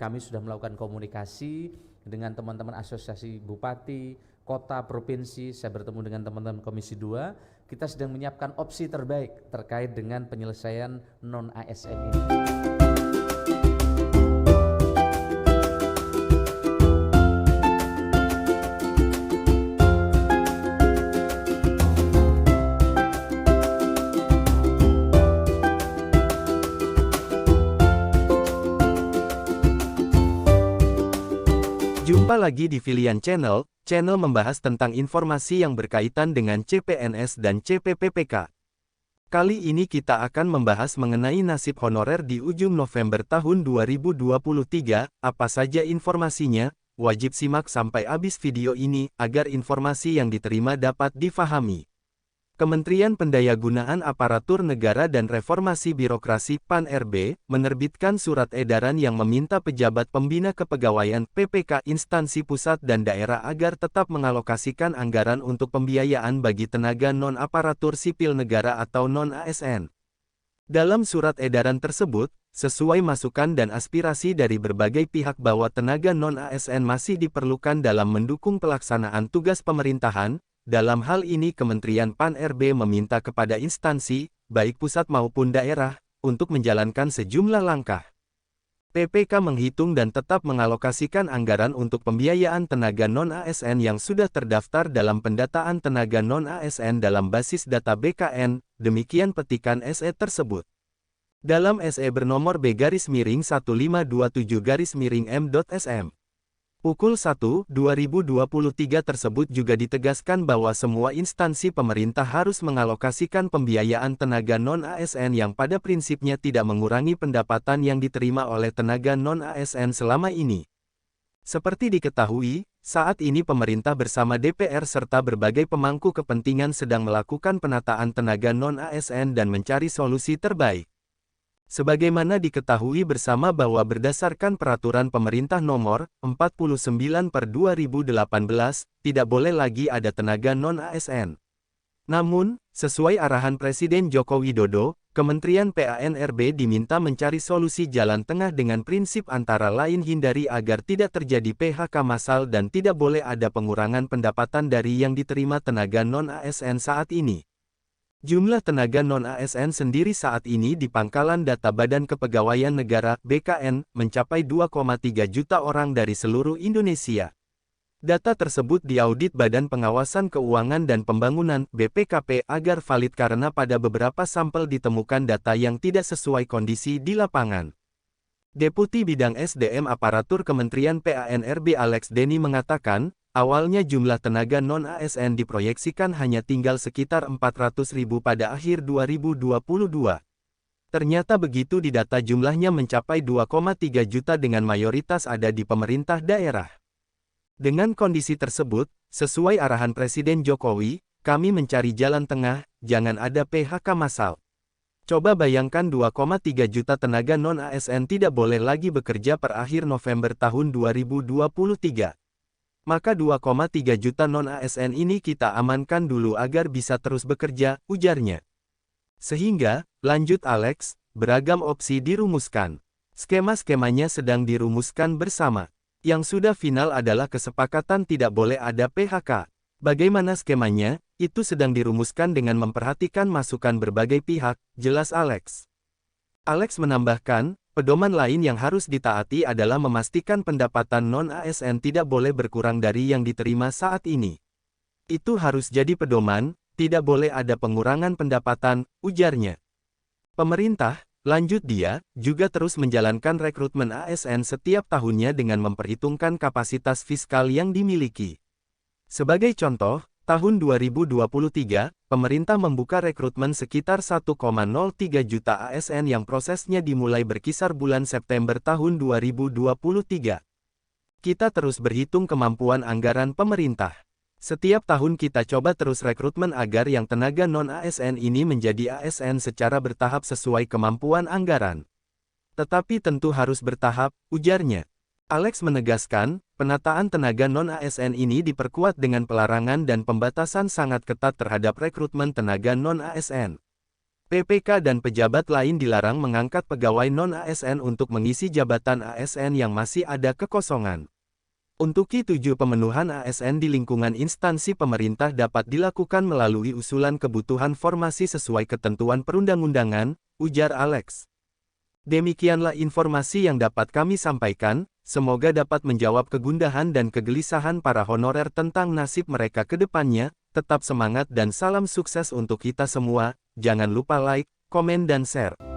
kami sudah melakukan komunikasi dengan teman-teman asosiasi bupati, kota, provinsi, saya bertemu dengan teman-teman Komisi 2, kita sedang menyiapkan opsi terbaik terkait dengan penyelesaian non-ASN ini. Jumpa lagi di Filian Channel, channel membahas tentang informasi yang berkaitan dengan CPNS dan CPPPK. Kali ini kita akan membahas mengenai nasib honorer di ujung November tahun 2023, apa saja informasinya, wajib simak sampai habis video ini, agar informasi yang diterima dapat difahami. Kementerian Pendayagunaan Aparatur Negara dan Reformasi Birokrasi (PAN-RB) menerbitkan surat edaran yang meminta pejabat pembina kepegawaian (PPK) instansi pusat dan daerah agar tetap mengalokasikan anggaran untuk pembiayaan bagi tenaga non-aparatur sipil negara atau non-ASN. Dalam surat edaran tersebut, sesuai masukan dan aspirasi dari berbagai pihak bahwa tenaga non-ASN masih diperlukan dalam mendukung pelaksanaan tugas pemerintahan. Dalam hal ini Kementerian PAN-RB meminta kepada instansi, baik pusat maupun daerah, untuk menjalankan sejumlah langkah. PPK menghitung dan tetap mengalokasikan anggaran untuk pembiayaan tenaga non-ASN yang sudah terdaftar dalam pendataan tenaga non-ASN dalam basis data BKN, demikian petikan SE tersebut. Dalam SE bernomor B-1527-M.SM. Pukul 1/2023 tersebut juga ditegaskan bahwa semua instansi pemerintah harus mengalokasikan pembiayaan tenaga non-ASN yang pada prinsipnya tidak mengurangi pendapatan yang diterima oleh tenaga non-ASN selama ini. Seperti diketahui, saat ini pemerintah bersama DPR serta berbagai pemangku kepentingan sedang melakukan penataan tenaga non-ASN dan mencari solusi terbaik. Sebagaimana diketahui bersama bahwa berdasarkan Peraturan Pemerintah Nomor 49/2018, tidak boleh lagi ada tenaga non-ASN. Namun, sesuai arahan Presiden Joko Widodo, Kementerian PAN-RB diminta mencari solusi jalan tengah dengan prinsip antara lain hindari agar tidak terjadi PHK massal dan tidak boleh ada pengurangan pendapatan dari yang diterima tenaga non-ASN saat ini. Jumlah tenaga non-ASN sendiri saat ini di Pangkalan Data Badan Kepegawaian Negara (BKN) mencapai 2,3 juta orang dari seluruh Indonesia. Data tersebut diaudit Badan Pengawasan Keuangan dan Pembangunan (BPKP) agar valid karena pada beberapa sampel ditemukan data yang tidak sesuai kondisi di lapangan. Deputi Bidang SDM Aparatur Kementerian PAN-RB Alex Denny mengatakan, awalnya jumlah tenaga non-ASN diproyeksikan hanya tinggal sekitar 400.000 pada akhir 2022. Ternyata begitu didata jumlahnya mencapai 2,3 juta dengan mayoritas ada di pemerintah daerah. Dengan kondisi tersebut, sesuai arahan Presiden Jokowi, kami mencari jalan tengah, jangan ada PHK massal. Coba bayangkan 2,3 juta tenaga non-ASN tidak boleh lagi bekerja per akhir November tahun 2023. Maka 2,3 juta non-ASN ini kita amankan dulu agar bisa terus bekerja, ujarnya. Sehingga, lanjut Alex, beragam opsi dirumuskan. Skema-skemanya sedang dirumuskan bersama. Yang sudah final adalah kesepakatan tidak boleh ada PHK. Bagaimana skemanya, itu sedang dirumuskan dengan memperhatikan masukan berbagai pihak, jelas Alex. Alex menambahkan, pedoman lain yang harus ditaati adalah memastikan pendapatan non-ASN tidak boleh berkurang dari yang diterima saat ini. Itu harus jadi pedoman, tidak boleh ada pengurangan pendapatan, ujarnya. Pemerintah, lanjut dia, juga terus menjalankan rekrutmen ASN setiap tahunnya dengan memperhitungkan kapasitas fiskal yang dimiliki. Sebagai contoh, tahun 2023, pemerintah membuka rekrutmen sekitar 1,03 juta ASN yang prosesnya dimulai berkisar bulan September tahun 2023. Kita terus berhitung kemampuan anggaran pemerintah. Setiap tahun kita coba terus rekrutmen agar yang tenaga non-ASN ini menjadi ASN secara bertahap sesuai kemampuan anggaran. Tetapi tentu harus bertahap, ujarnya. Alex menegaskan, penataan tenaga non-ASN ini diperkuat dengan pelarangan dan pembatasan sangat ketat terhadap rekrutmen tenaga non-ASN. PPK dan pejabat lain dilarang mengangkat pegawai non-ASN untuk mengisi jabatan ASN yang masih ada kekosongan. Untuk Q7 pemenuhan ASN di lingkungan instansi pemerintah dapat dilakukan melalui usulan kebutuhan formasi sesuai ketentuan perundang-undangan, ujar Alex. Demikianlah informasi yang dapat kami sampaikan, semoga dapat menjawab kegundahan dan kegelisahan para honorer tentang nasib mereka ke depannya. Tetap semangat dan salam sukses untuk kita semua. Jangan lupa like, komen dan share.